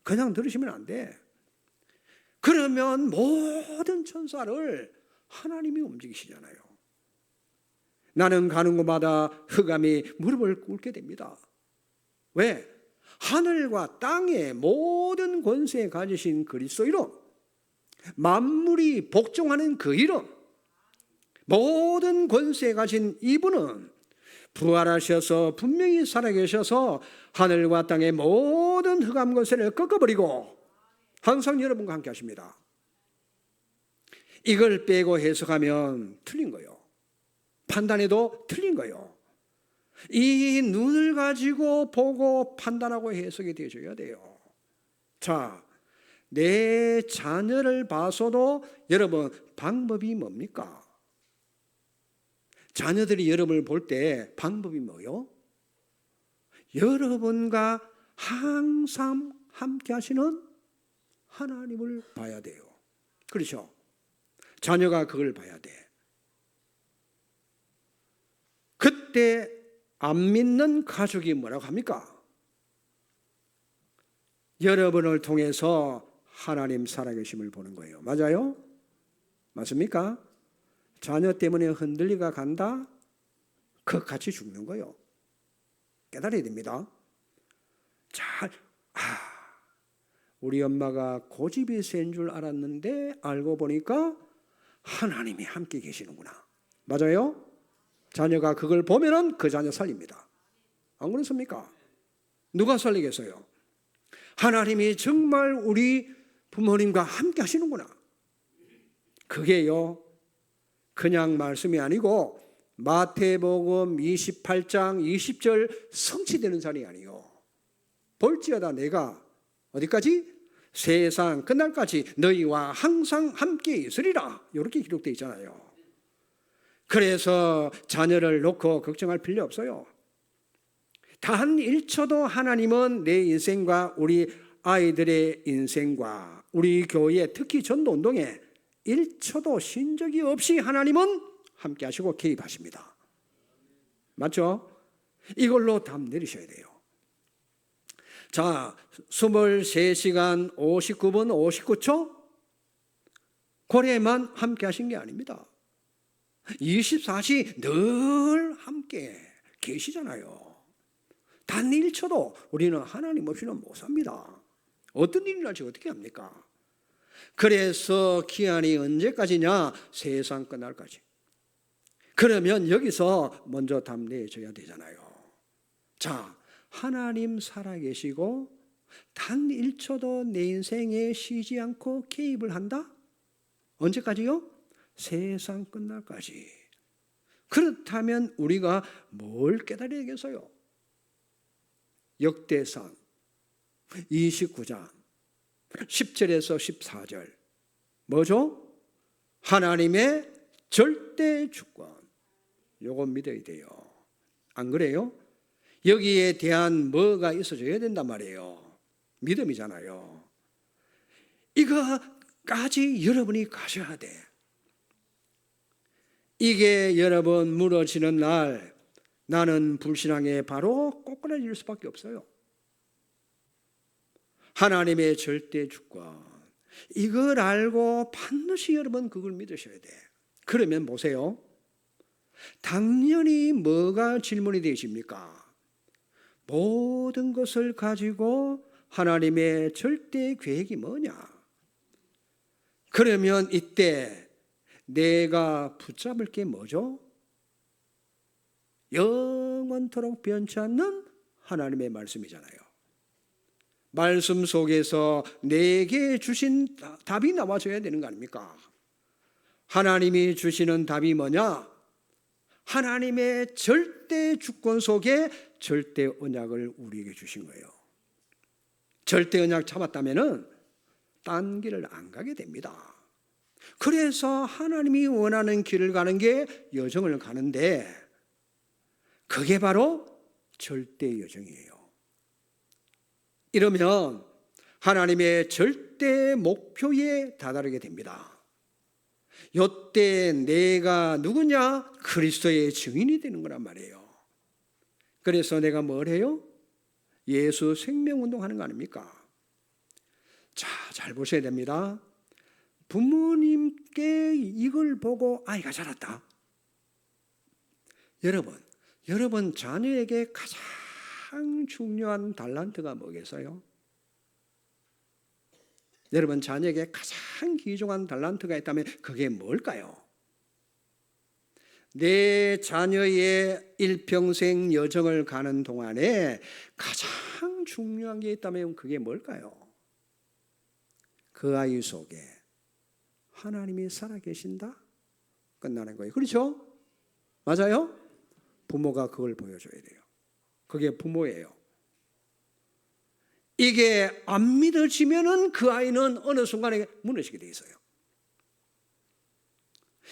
그냥 들으시면 안 돼. 그러면 모든 천사를 하나님이 움직이시잖아요. 나는 가는 곳마다 흑암이 무릎을 꿇게 됩니다. 왜? 하늘과 땅의 모든 권세에 가지신 그리스도 이름, 만물이 복종하는 그 이름, 모든 권세에 가진 이분은 부활하셔서 분명히 살아계셔서 하늘과 땅의 모든 흑암 권세를 꺾어버리고 항상 여러분과 함께 하십니다. 이걸 빼고 해석하면 틀린 거예요. 판단해도 틀린 거예요. 이 눈을 가지고 보고 판단하고 해석이 되어줘야 돼요. 자, 내 자녀를 봐서도 여러분 방법이 뭡니까? 자녀들이 여러분을 볼 때 방법이 뭐요? 여러분과 항상 함께 하시는 하나님을 봐야 돼요. 그렇죠? 자녀가 그걸 봐야 돼. 그때 안 믿는 가족이 뭐라고 합니까? 여러분을 통해서 하나님 살아계심을 보는 거예요. 맞아요? 맞습니까? 자녀 때문에 흔들리가 간다? 그 같이 죽는 거예요. 깨달아야 됩니다. 우리 엄마가 고집이 센 줄 알았는데 알고 보니까 하나님이 함께 계시는구나. 맞아요? 자녀가 그걸 보면은 그 자녀 살립니다. 안 그렇습니까? 누가 살리겠어요? 하나님이 정말 우리 부모님과 함께 하시는구나. 그게요, 그냥 말씀이 아니고 마태복음 28장 20절 성취되는 자리 아니요. 볼지어다 내가 어디까지? 세상 끝날까지 너희와 항상 함께 있으리라. 이렇게 기록되어 있잖아요. 그래서 자녀를 놓고 걱정할 필요 없어요. 단 1초도 하나님은 내 인생과 우리 아이들의 인생과 우리 교회 특히 전도운동에 1초도 쉰 적이 없이 하나님은 함께 하시고 개입하십니다. 맞죠? 이걸로 답 내리셔야 돼요. 자, 23시간 59분 59초 고래만 함께 하신 게 아닙니다. 24시 늘 함께 계시잖아요. 단 1초도 우리는 하나님 없이는 못 삽니다. 어떤 일이 날지 어떻게 합니까? 그래서 기한이 언제까지냐? 세상 끝날까지. 그러면 여기서 먼저 답 내줘야 되잖아요. 자, 하나님 살아계시고 단 1초도 내 인생에 쉬지 않고 개입을 한다? 언제까지요? 세상 끝날까지. 그렇다면 우리가 뭘 깨달아야겠어요? 역대상 29장 10절에서 14절 뭐죠? 하나님의 절대 주권. 요거 믿어야 돼요. 안 그래요? 여기에 대한 뭐가 있어줘야 된단 말이에요. 믿음이잖아요. 이거까지 여러분이 가셔야 돼. 이게 여러분 무너지는 날 나는 불신앙에 바로 꼬꾸라질 수밖에 없어요. 하나님의 절대 주권. 이걸 알고 반드시 여러분 그걸 믿으셔야 돼. 그러면 보세요. 당연히 뭐가 질문이 되십니까? 모든 것을 가지고 하나님의 절대 계획이 뭐냐? 그러면 이때 내가 붙잡을 게 뭐죠? 영원토록 변치 않는 하나님의 말씀이잖아요. 말씀 속에서 내게 주신 답이 나와줘야 되는 거 아닙니까? 하나님이 주시는 답이 뭐냐? 하나님의 절대 주권 속에 절대 언약을 우리에게 주신 거예요. 절대 언약 잡았다면은 딴 길을 안 가게 됩니다. 그래서 하나님이 원하는 길을 가는 게 여정을 가는데 그게 바로 절대 여정이에요. 이러면 하나님의 절대 목표에 다다르게 됩니다. 이때 내가 누구냐? 그리스도의 증인이 되는 거란 말이에요. 그래서 내가 뭘 해요? 예수 생명운동 하는 거 아닙니까? 자, 잘 보셔야 됩니다. 부모님께 이걸 보고 아이가 자랐다. 여러분 자녀에게 가장 중요한 달란트가 뭐겠어요? 여러분 자녀에게 가장 귀중한 달란트가 있다면 그게 뭘까요? 내 자녀의 일평생 여정을 가는 동안에 가장 중요한 게 있다면 그게 뭘까요? 그 아이 속에 하나님이 살아계신다? 끝나는 거예요. 그렇죠? 맞아요? 부모가 그걸 보여줘야 돼요. 그게 부모예요. 이게 안 믿어지면은 그 아이는 어느 순간에 무너지게 돼 있어요.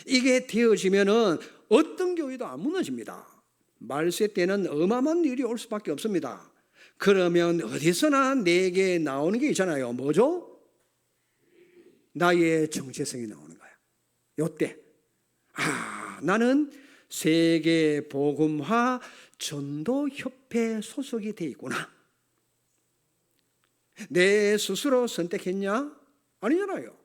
이게 되어지면은 어떤 교회도 안 무너집니다. 말세 때는 어마어마한 일이 올 수밖에 없습니다. 그러면 어디서나 내게 나오는 게 있잖아요. 뭐죠? 나의 정체성이 나오는 거야. 요때 나는 세계 복음화 전도 협회 소속이 돼 있구나. 내 스스로 선택했냐? 아니잖아요.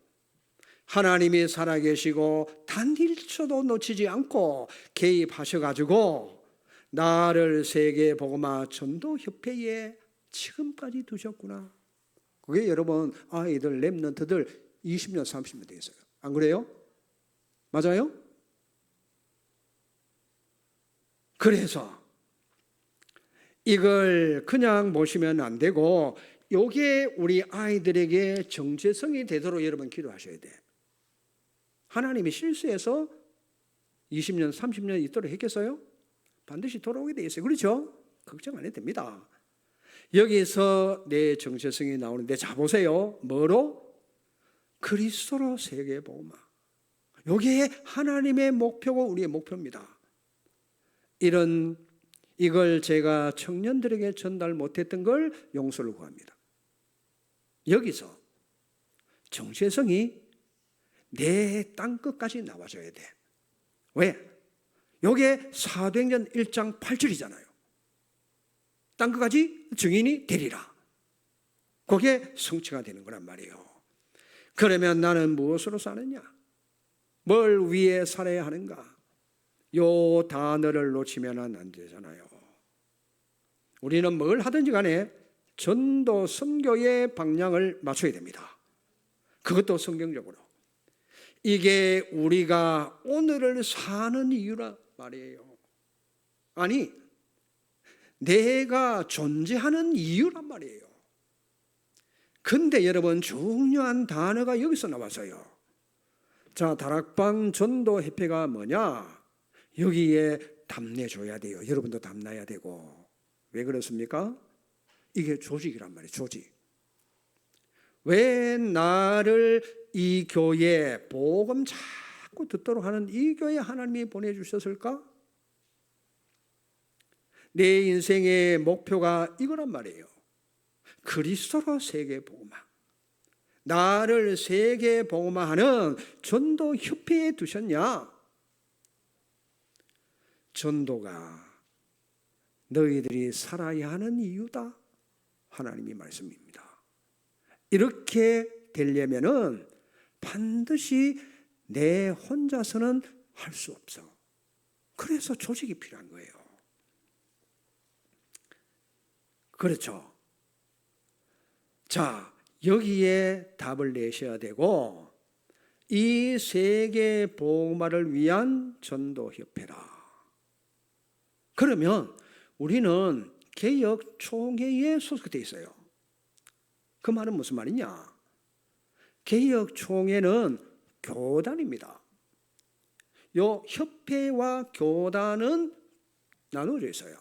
하나님이 살아계시고 단 1초도 놓치지 않고 개입하셔가지고 나를 세계 복음화 전도 협회에 지금까지 두셨구나. 그게 여러분 아이들 렘넌트들 20년 30년 돼 있어요. 안 그래요? 맞아요? 그래서 이걸 그냥 보시면 안 되고 이게 우리 아이들에게 정체성이 되도록 여러분 기도하셔야 돼. 하나님이 실수해서 20년 30년 있도록 했겠어요? 반드시 돌아오게 돼 있어요. 그렇죠? 걱정 안 해도 됩니다. 여기서 내 정체성이 나오는데 자 보세요. 뭐로? 그리스도로 세계복음화. 이게 하나님의 목표고 우리의 목표입니다. 이걸 제가 청년들에게 전달 못했던 걸 용서를 구합니다. 여기서 정체성이 내 땅끝까지 나와줘야 돼. 왜? 이게 사도행전 1장 8절이잖아요. 땅끝까지 증인이 되리라. 그게 성취가 되는 거란 말이에요. 그러면 나는 무엇으로 사느냐? 뭘 위해 살아야 하는가? 요 단어를 놓치면 안 되잖아요. 우리는 뭘 하든지 간에 전도 선교의 방향을 맞춰야 됩니다. 그것도 성경적으로. 이게 우리가 오늘을 사는 이유란 말이에요. 아니, 내가 존재하는 이유란 말이에요. 근데 여러분 중요한 단어가 여기서 나왔어요. 자, 다락방 전도협회가 뭐냐? 여기에 답내줘야 돼요. 여러분도 답나야 되고. 왜 그렇습니까? 이게 조직이란 말이에요. 조직. 왜 나를 이 교회 복음 자꾸 듣도록 하는 이 교회 하나님이 보내주셨을까? 내 인생의 목표가 이거란 말이에요. 그리스도로 세계 복음화. 나를 세계 복음화하는 전도 협회에 두셨냐? 전도가 너희들이 살아야 하는 이유다. 하나님이 말씀입니다. 이렇게 되려면은 반드시 내 혼자서는 할 수 없어. 그래서 조직이 필요한 거예요. 그렇죠. 자, 여기에 답을 내셔야 되고, 이 세계 복음화를 위한 전도협회라. 그러면 우리는 개혁총회에 소속되어 있어요. 그 말은 무슨 말이냐? 개혁총회는 교단입니다. 요 협회와 교단은 나누어져 있어요.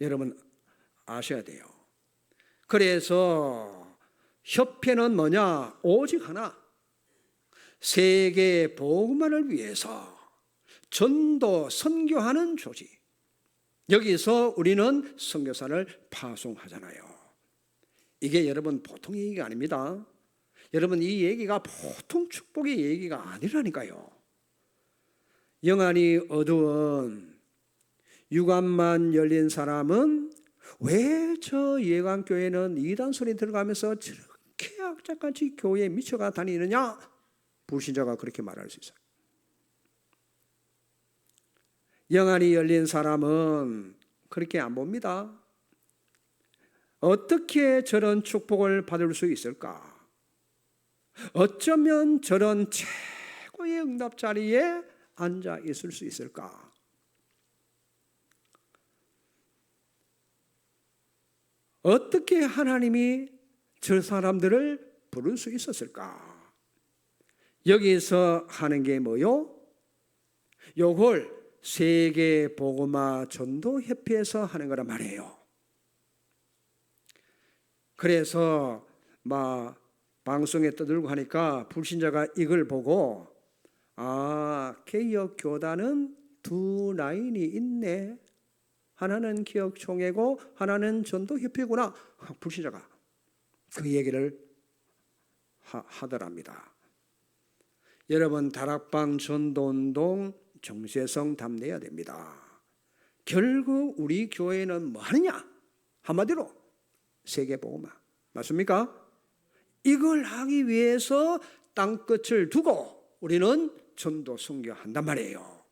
여러분 아셔야 돼요. 그래서 협회는 뭐냐? 오직 하나. 세계 복음화를 위해서 전도 선교하는 조직. 여기서 우리는 선교사를 파송하잖아요. 이게 여러분 보통 얘기가 아닙니다. 여러분 이 얘기가 보통 축복의 얘기가 아니라니까요. 영안이 어두운 유관만 열린 사람은 왜 저 예강교회는 이단 소리 들어가면서 저렇게 악착같이 교회에 미쳐가 다니느냐? 불신자가 그렇게 말할 수 있어요. 영안이 열린 사람은 그렇게 안 봅니다. 어떻게 저런 축복을 받을 수 있을까? 어쩌면 저런 최고의 응답 자리에 앉아 있을 수 있을까? 어떻게 하나님이 저 사람들을 부를 수 있었을까? 여기서 하는 게 뭐요? 요걸 세계 복음화 전도협회에서 하는 거란 말이에요. 그래서 막 방송에 떠들고 하니까 불신자가 이걸 보고 개혁 교단은 두 라인이 있네. 하나는 개혁총회고 하나는 전도협회구나. 불신자가 그 얘기를 하더랍니다. 여러분 다락방 전도운동 정체성 담내야 됩니다. 결국 우리 교회는 뭐 하느냐? 한마디로 세계복음화. 맞습니까? 이걸 하기 위해서 땅끝을 두고 우리는 전도 선교한단 말이에요.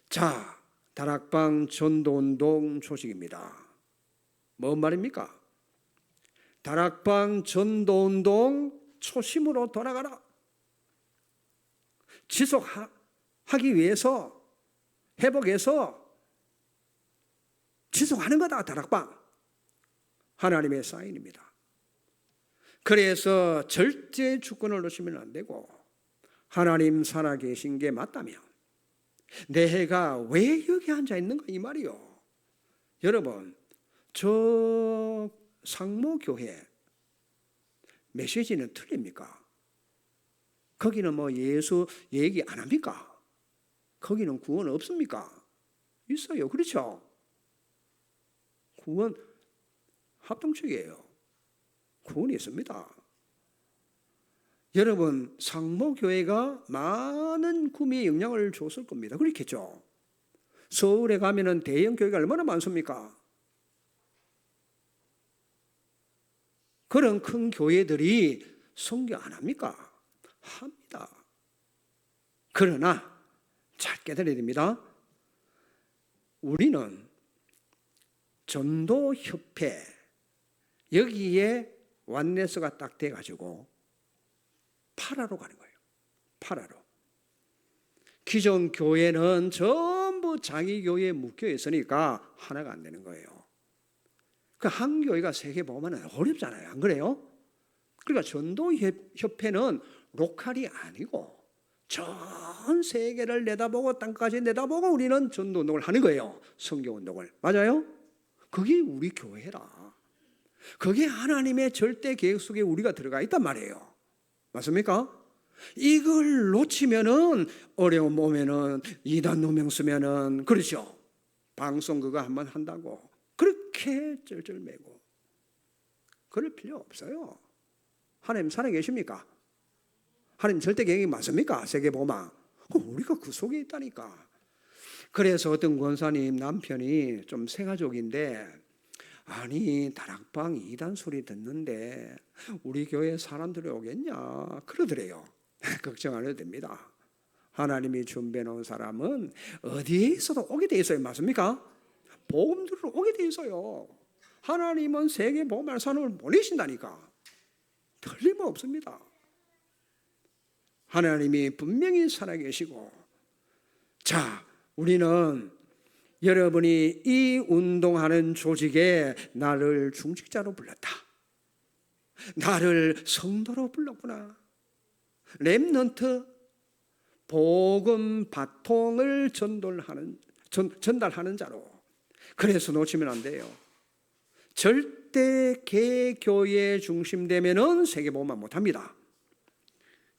자, 다락방 전도운동 조직입니다. 뭔 말입니까? 다락방 전도운동 초심으로 돌아가라. 지속하기 위해서 회복해서 지속하는 거다. 다락방 하나님의 사인입니다. 그래서 절대 주권을 놓치면 안 되고 하나님 살아계신 게 맞다면 내 해가 왜 여기 앉아 있는가 이 말이요. 여러분 저 상모교회 메시지는 틀립니까? 거기는 뭐 예수 얘기 안 합니까? 거기는 구원 없습니까? 있어요. 그렇죠? 구원 합동적이에요. 구원이 있습니다. 여러분 상모교회가 많은 구미에 영향을 줬을 겁니다. 그렇겠죠? 서울에 가면은 대형 교회가 얼마나 많습니까? 그런 큰 교회들이 선교 안 합니까? 합니다. 그러나 잘 깨달아야 됩니다. 우리는 전도협회 여기에 완네스가 딱 돼가지고 파라로 가는 거예요. 파라로. 기존 교회는 전부 자기 교회에 묶여 있으니까 하나가 안 되는 거예요. 그 한 교회가 세계 보면 어렵잖아요. 안 그래요? 그러니까 전도협회는 로컬이 아니고 전 세계를 내다보고 땅까지 내다보고 우리는 전도운동을 하는 거예요. 선교운동을. 맞아요? 그게 우리 교회라. 그게 하나님의 절대 계획 속에 우리가 들어가 있단 말이에요. 맞습니까? 이걸 놓치면은 어려움 오면은 이단 누명 쓰면은 그렇죠. 방송 그거 한번 한다고 그렇게 쩔쩔매고 그럴 필요 없어요. 하나님 살아계십니까? 하나님 절대 계획이 맞습니까? 세계복음화. 우리가 그 속에 있다니까. 그래서 어떤 권사님 남편이 좀 세가족인데 아니 다락방 이단 소리 듣는데 우리 교회 사람들이 오겠냐 그러더래요. 걱정 안 해도 됩니다. 하나님이 준비해 놓은 사람은 어디에서도 오게 돼 있어요. 맞습니까? 복음 들으러 오게 돼 있어요. 하나님은 세계 복음을 사람을 보내신다니까. 틀림없습니다. 하나님이 분명히 살아계시고, 자, 우리는 여러분이 이 운동하는 조직에 나를 중직자로 불렀다, 나를 성도로 불렀구나, 렘넌트 복음 바통을 전달하는 자로. 그래서 놓치면 안 돼요. 절대 개교의 중심되면은 세계복음만 못합니다.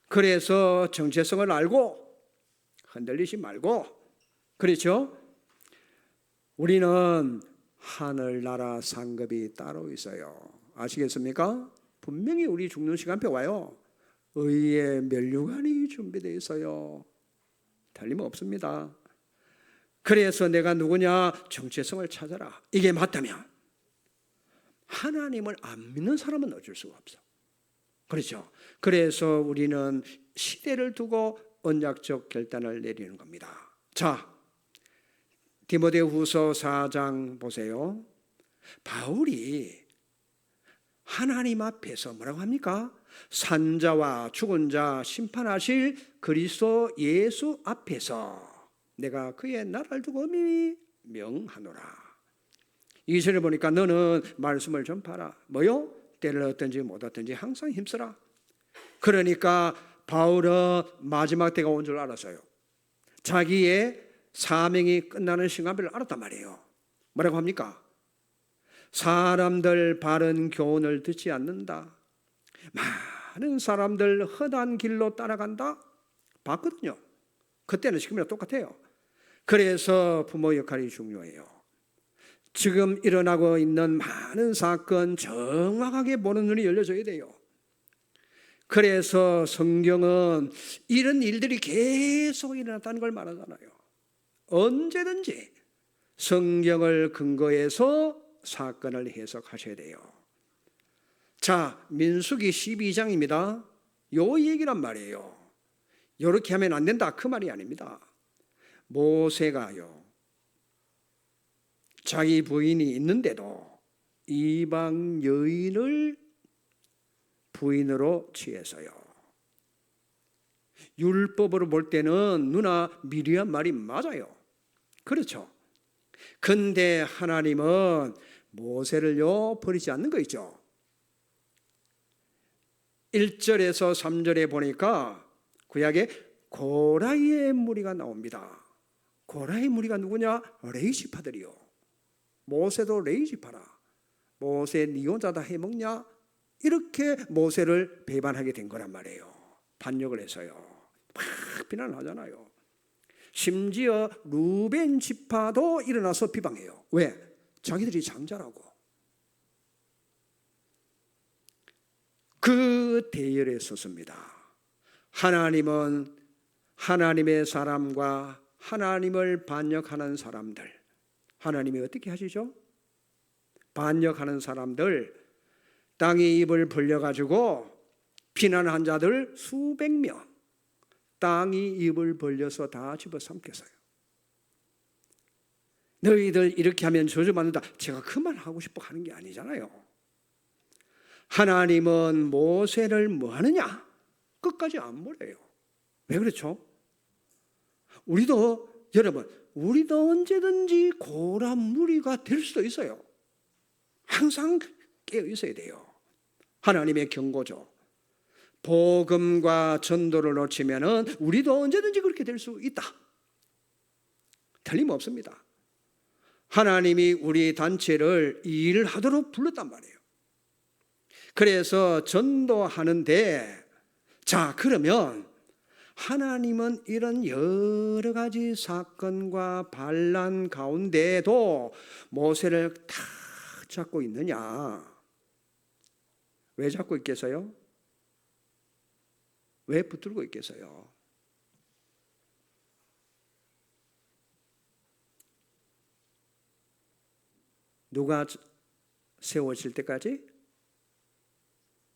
그래서 정체성을 알고 흔들리지 말고, 그렇죠? 우리는 하늘나라 상급이 따로 있어요. 아시겠습니까? 분명히 우리 죽는 시간표 와요. 의의 면류관이 준비되어 있어요. 틀림없습니다. 그래서 내가 누구냐? 정체성을 찾아라. 이게 맞다면 하나님을 안 믿는 사람은 어쩔 수가 없어. 그렇죠? 그래서 우리는 시대를 두고 언약적 결단을 내리는 겁니다. 자, 디모데후서 4장 보세요. 바울이 하나님 앞에서 뭐라고 합니까? 산자와 죽은 자 심판하실 그리스도 예수 앞에서 내가 그의 나라를 두고 엄히 명하노라. 2절에 보니까 너는 말씀을 전파하라. 뭐요? 때를 얻든지 못 얻든지 항상 힘쓰라. 그러니까 바울은 마지막 때가 온 줄 알았어요. 자기의 사명이 끝나는 시간표를 알았단 말이에요. 뭐라고 합니까? 사람들 바른 교훈을 듣지 않는다. 많은 사람들 험한 길로 따라간다. 봤거든요. 그때는 지금이랑 똑같아요. 그래서 부모 역할이 중요해요. 지금 일어나고 있는 많은 사건 정확하게 보는 눈이 열려져야 돼요. 그래서 성경은 이런 일들이 계속 일어났다는 걸 말하잖아요. 언제든지 성경을 근거해서 사건을 해석하셔야 돼요. 자, 민수기 12장입니다. 요 얘기란 말이에요. 이렇게 하면 안 된다, 그 말이 아닙니다. 모세가요, 자기 부인이 있는데도 이방 여인을 부인으로 취해서요, 율법으로 볼 때는 누나 미리암 말이 맞아요. 그렇죠? 근데 하나님은 모세를요 버리지 않는 거 있죠. 1절에서 3절에 보니까 구약에 고라의 무리가 나옵니다. 고라의 무리가 누구냐? 레이지파들이요. 모세도 레이지파라. 모세 니 혼자 다 해먹냐? 이렇게 모세를 배반하게 된 거란 말이에요. 반역을 해서요. 막 비난을 하잖아요. 심지어 루벤 지파도 일어나서 비방해요. 왜? 자기들이 장자라고. 그 대열에 섰습니다. 하나님은 하나님의 사람과 하나님을 반역하는 사람들, 하나님이 어떻게 하시죠? 반역하는 사람들, 땅이 입을 벌려가지고 비난한 자들 수백 명, 땅이 입을 벌려서 다 집어삼켰어요. 너희들 이렇게 하면 저주받는다. 제가 그 말 하고 싶어 하는 게 아니잖아요. 하나님은 모세를 뭐 하느냐? 끝까지 안 버려요. 왜 그렇죠? 우리도, 여러분, 우리도 언제든지 고란 무리가 될 수도 있어요. 항상 깨어 있어야 돼요. 하나님의 경고죠. 복음과 전도를 놓치면은 우리도 언제든지 그렇게 될 수 있다. 틀림없습니다. 하나님이 우리 단체를 일하도록 불렀단 말이에요. 그래서 전도하는데, 자, 그러면 하나님은 이런 여러 가지 사건과 반란 가운데도 모세를 다 잡고 있느냐? 왜 잡고 있겠어요? 왜 붙들고 있겠어요? 누가 세워질 때까지?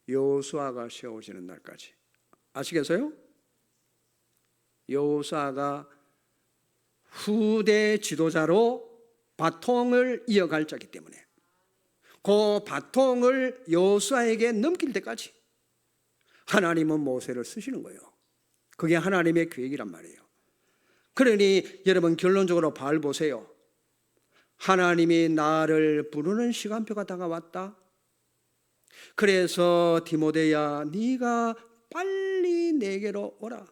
여호수아가 세워지는 날까지. 아시겠어요? 여호수아가 후대 지도자로 바통을 이어갈 자이기 때문에 그 바통을 여호수아에게 넘길 때까지 하나님은 모세를 쓰시는 거예요. 그게 하나님의 계획이란 말이에요. 그러니 여러분 결론적으로 바울 보세요. 하나님이 나를 부르는 시간표가 다가왔다. 그래서 디모데야 네가 빨리 내게로 오라.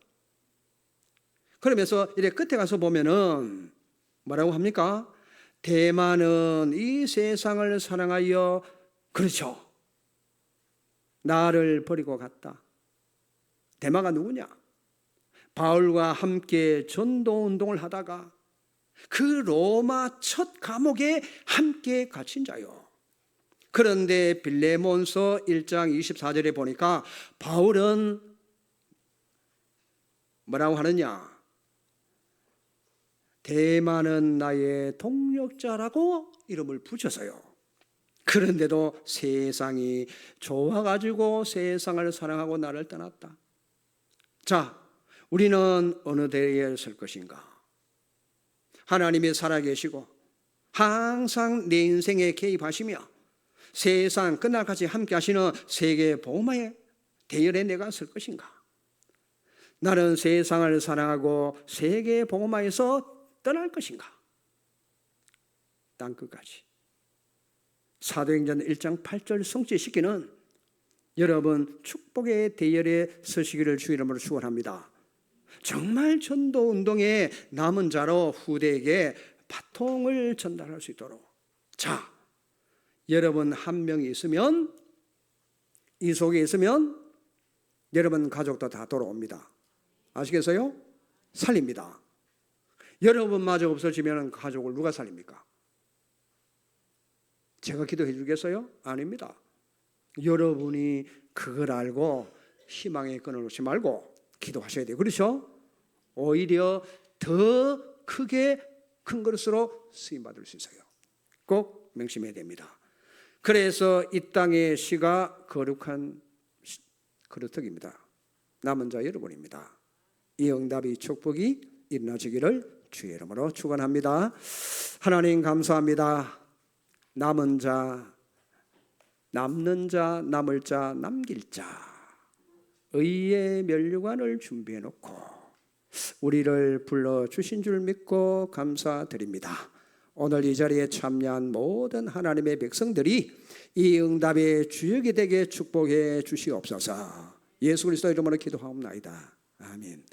그러면서 이제 끝에 가서 보면은 뭐라고 합니까? 대마는 이 세상을 사랑하여 그렇죠. 나를 버리고 갔다. 대마가 누구냐? 바울과 함께 전도운동을 하다가 그 로마 첫 감옥에 함께 갇힌 자요. 그런데 빌레몬서 1장 24절에 보니까 바울은 뭐라고 하느냐? 대마는 나의 동력자라고 이름을 붙여서요. 그런데도 세상이 좋아가지고 세상을 사랑하고 나를 떠났다. 자, 우리는 어느 대에 설 것인가? 하나님이 살아계시고 항상 내 인생에 개입하시며 세상 끝날까지 함께 하시는 세계 복음화의 대열에 내가 설 것인가? 나는 세상을 사랑하고 세계 복음화에서 떠날 것인가? 땅끝까지. 사도행전 1장 8절 성취시키는 여러분 축복의 대열에 서시기를 주 이름으로 축원합니다. 정말 전도운동의 남은 자로 후대에게 바통을 전달할 수 있도록. 자, 여러분 한 명이 있으면, 이 속에 있으면 여러분 가족도 다 돌아옵니다. 아시겠어요? 살립니다. 여러분마저 없어지면 가족을 누가 살립니까? 제가 기도해 주겠어요? 아닙니다. 여러분이 그걸 알고 희망의 끈을 놓지 말고 기도하셔야 돼요. 그렇죠? 오히려 더 크게 큰 그릇으로 쓰임받을 수 있어요. 꼭 명심해야 됩니다. 그래서 이 땅의 시가 거룩한 그릇턱입니다. 남은 자 여러분입니다. 이 응답이 축복이 일어나시기를 주의 이름으로 축원합니다. 하나님 감사합니다. 남은 자, 남는 자, 남을 자, 남길 자, 의의 면류관을 준비해 놓고 우리를 불러주신 줄 믿고 감사드립니다. 오늘 이 자리에 참여한 모든 하나님의 백성들이 이 응답의 주역이 되게 축복해 주시옵소서. 예수 그리스도 이름으로 기도하옵나이다. 아멘.